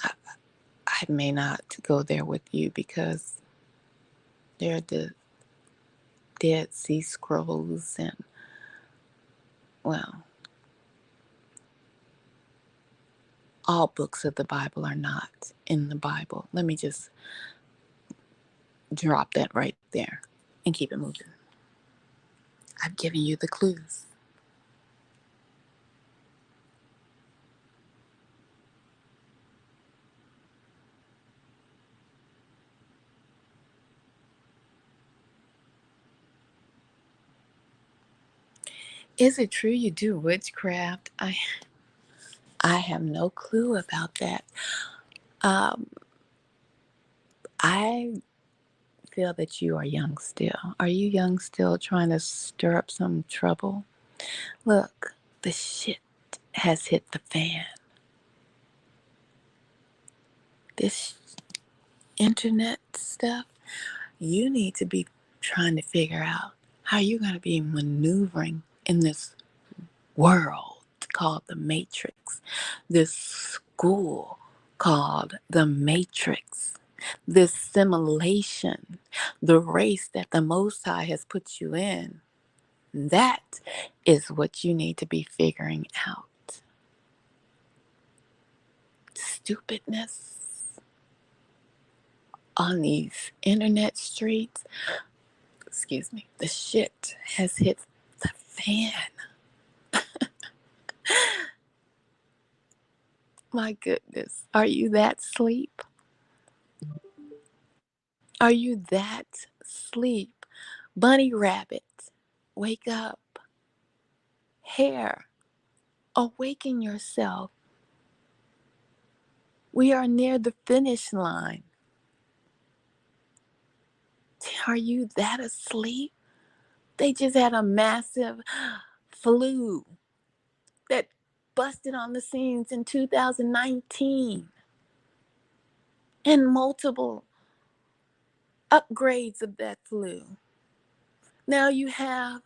I, I may not go there with you because there are the Dead Sea Scrolls and, well, all books of the Bible are not in the Bible. Let me just drop that right there and keep it moving. I've given you the clues. Is it true you do witchcraft? I have no clue about that. Um, I feel that you are young still. Are you young still trying to stir up some trouble? Look, the shit has hit the fan. This internet stuff, you need to be trying to figure out how you're going to be maneuvering in this world called the Matrix, this school called the Matrix, this simulation, the race that the Most High has put you in. That is what you need to be figuring out. Stupidness on these internet streets. Excuse me. The shit has hit the fan. My goodness. Are you that sleep? Are you that sleep? Bunny rabbit, wake up. Hare, awaken yourself. We are near the finish line. Are you that asleep? They just had a massive flu that busted on the scenes in 2019 and multiple upgrades of that flu. Now you have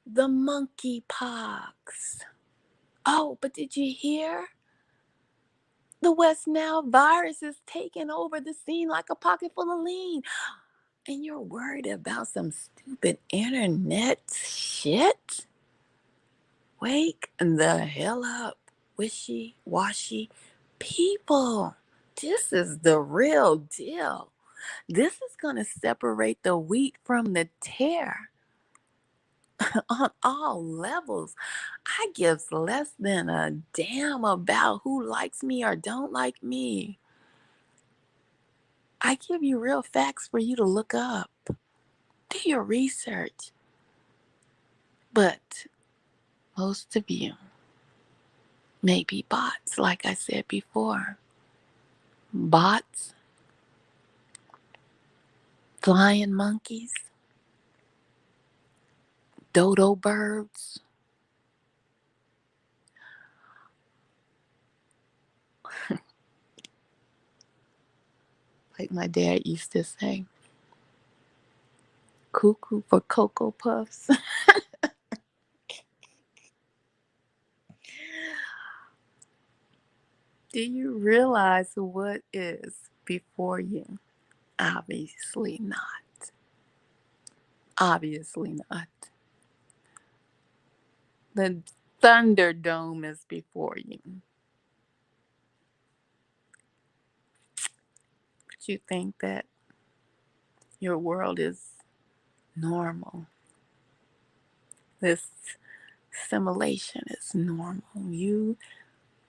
the monkeypox. Oh, but did you hear? The West Nile virus is taking over the scene like a pocket full of lean. And you're worried about some stupid internet shit? Wake the hell up, wishy washy people. This is the real deal. This is going to separate the wheat from the tare on all levels. I gives less than a damn about who likes me or don't like me. I give you real facts for you to look up. Do your research. But most of you may be bots, like I said before. Bots, flying monkeys, dodo birds. Like my dad used to say, cuckoo for Cocoa Puffs. Do you realize what is before you? Obviously not. Obviously not. The Thunderdome is before you. But you think that your world is normal. This simulation is normal. You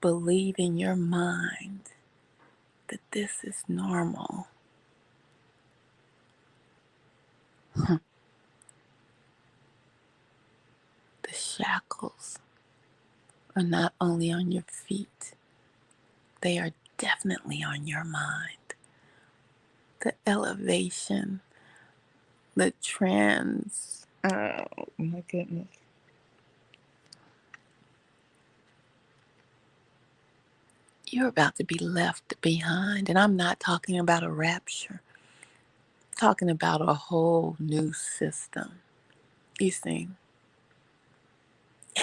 believe in your mind that this is normal. The shackles are not only on your feet, they are definitely on your mind. The elevation, the trans. Oh my goodness. You're about to be left behind. And I'm not talking about a rapture, I'm talking about a whole new system. You see,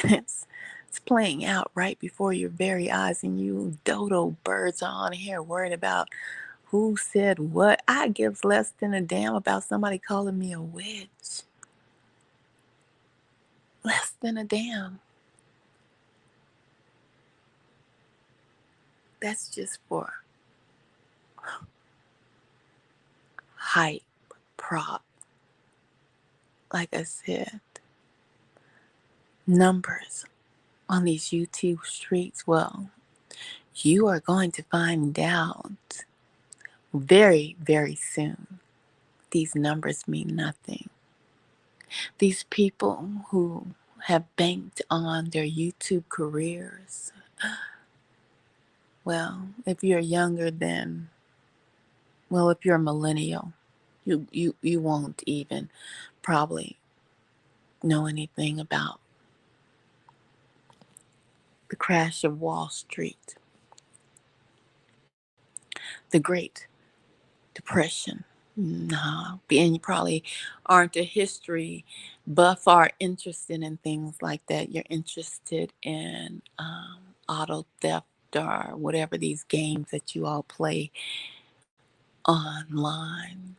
and it's playing out right before your very eyes, and you dodo birds are on here worried about who said what. I gives less than a damn about somebody calling me a witch. Less than a damn. That's just for hype, prop. Like I said, numbers on these YouTube streets. Well, you are going to find out very, very soon. These numbers mean nothing. These people who have banked on their YouTube careers, well, if you're younger than, well, if you're a millennial, you won't even probably know anything about the crash of Wall Street, the Great Depression. No, and you probably aren't a history buff or interested in things like that. You're interested in auto theft or whatever these games that you all play online.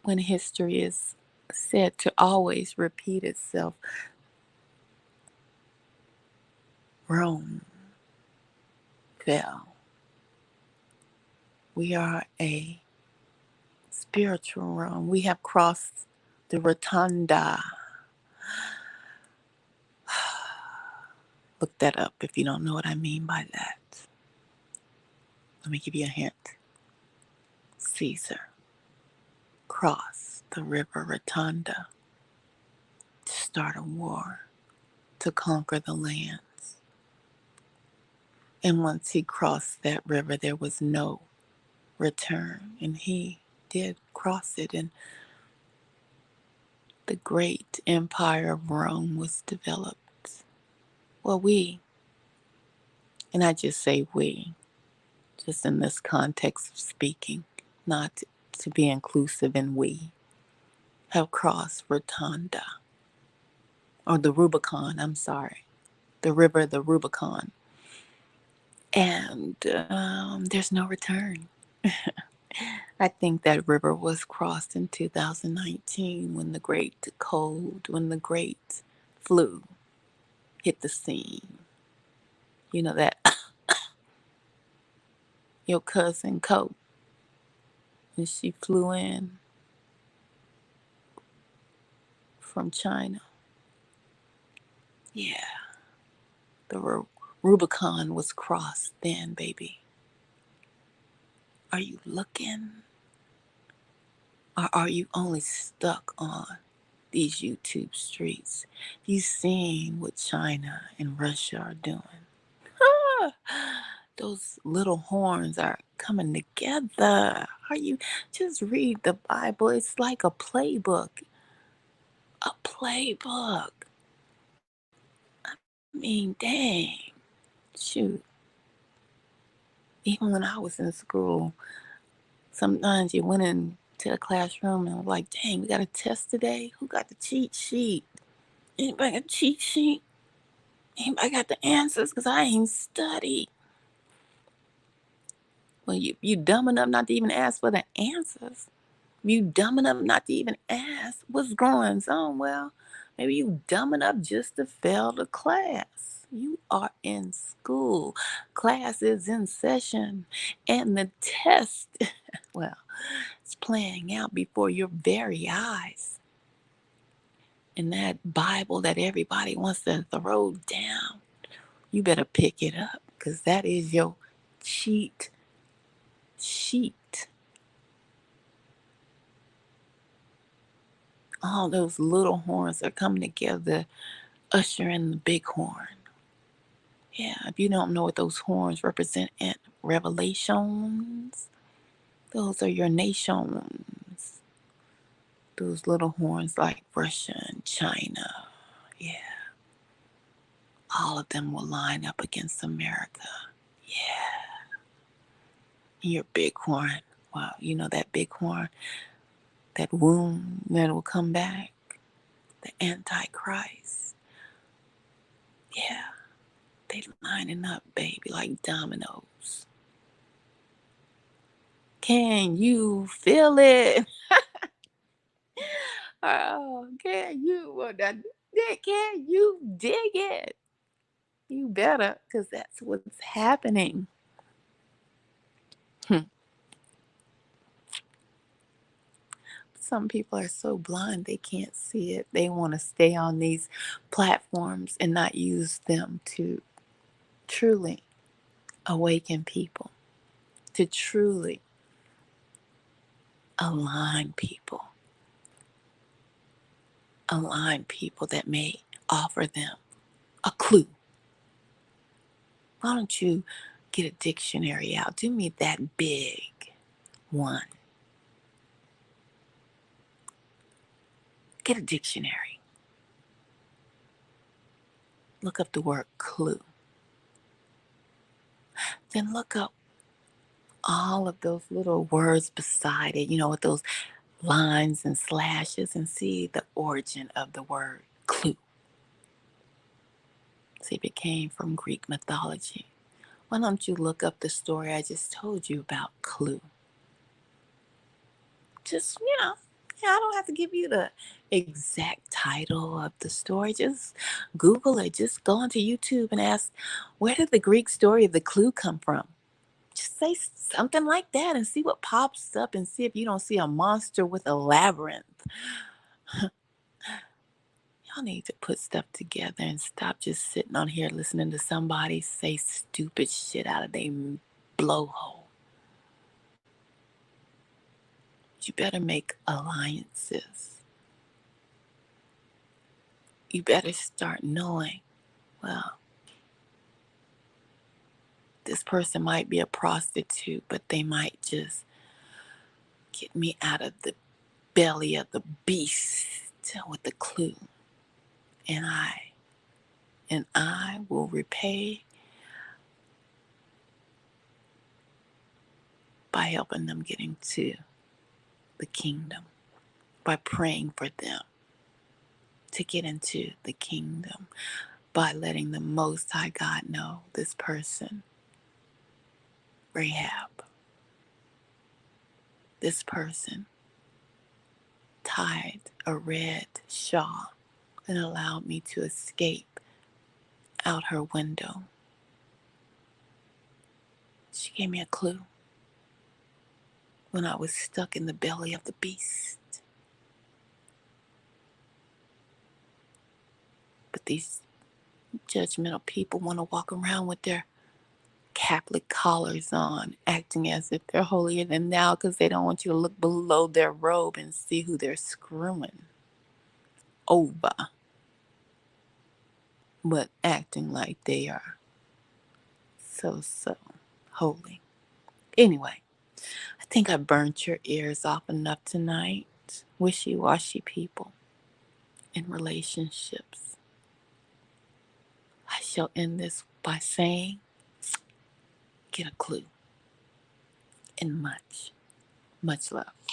When history is said to always repeat itself, Rome fell. We are a spiritual Rome. We have crossed the rotunda. Look that up if you don't know what I mean by that. Let me give you a hint. Caesar crossed the river Rotunda to start a war to conquer the lands. And once he crossed that river, there was no return. And he did cross it, and the great empire of Rome was developed. Well, and I just say we, just in this context of speaking, not to be inclusive in we, have crossed Rotunda, or the Rubicon, I'm sorry, the Rubicon. And there's no return. I think that river was crossed in 2019 when the great cold, when the great flu hit the scene. You know that your cousin Coke, and she flew in from China. Yeah, the Rubicon was crossed then, baby. Are you looking? Or are you only stuck on these YouTube streets? You seen what China and Russia are doing? Ah, those little horns are coming together. Are you just read the Bible? It's like a playbook. A playbook. I mean, dang. Shoot. Even when I was in school, sometimes you went into the classroom and was like, dang, we got a test today. Who got the cheat sheet? Anybody got a cheat sheet? Anybody got the answers? Because I ain't studied. Well, you dumb enough not to even ask for the answers. You dumb enough not to even ask what's going on. Well, maybe you dumb enough just to fail the class. You are in school. Class is in session. And the test, well, it's playing out before your very eyes. And that Bible that everybody wants to throw down, you better pick it up because that is your cheat sheet. All those little horns are coming together, usher in the big horn. Yeah, if you don't know what those horns represent in Revelations, those are your nations. Those little horns like Russia and China. Yeah, all of them will line up against America. Yeah, your big horn. Wow, you know that big horn, that wound that will come back, the Antichrist. Yeah, they lining up, baby, like dominoes. Can you feel it? Oh, can you dig it? You better, because that's what's happening. Some people are so blind they can't see it. They want to stay on these platforms and not use them to truly awaken people, to truly align people, that may offer them a clue. Why don't you get a dictionary out? Do me that big one. Get a dictionary. Look up the word clue. Then look up all of those little words beside it, with those lines and slashes, and see the origin of the word clue. See if it came from Greek mythology. Why don't you look up the story I just told you about clue? Just, I don't have to give you the exact title of the story. Just Google it. Just go onto YouTube and ask, where did the Greek story of the clue come from? Just say something like that and see what pops up, and see if you don't see a monster with a labyrinth. Y'all need to put stuff together and stop just sitting on here listening to somebody say stupid shit out of their blowhole. You better make alliances. You better start knowing, well, this person might be a prostitute, but they might just get me out of the belly of the beast with the clue. And I will repay by helping them get into the kingdom, by praying for them to get into the kingdom, by letting the Most High God know this person, Rahab, this person tied a red shawl and allowed me to escape out her window. She gave me a clue when I was stuck in the belly of the beast. But these judgmental people want to walk around with their Catholic collars on, acting as if they're holier than thou because they don't want you to look below their robe and see who they're screwing over, but acting like they are so holy. Anyway, I think I burnt your ears off enough tonight. Wishy-washy people in relationships. I shall end this by saying, get a clue. and much, much love.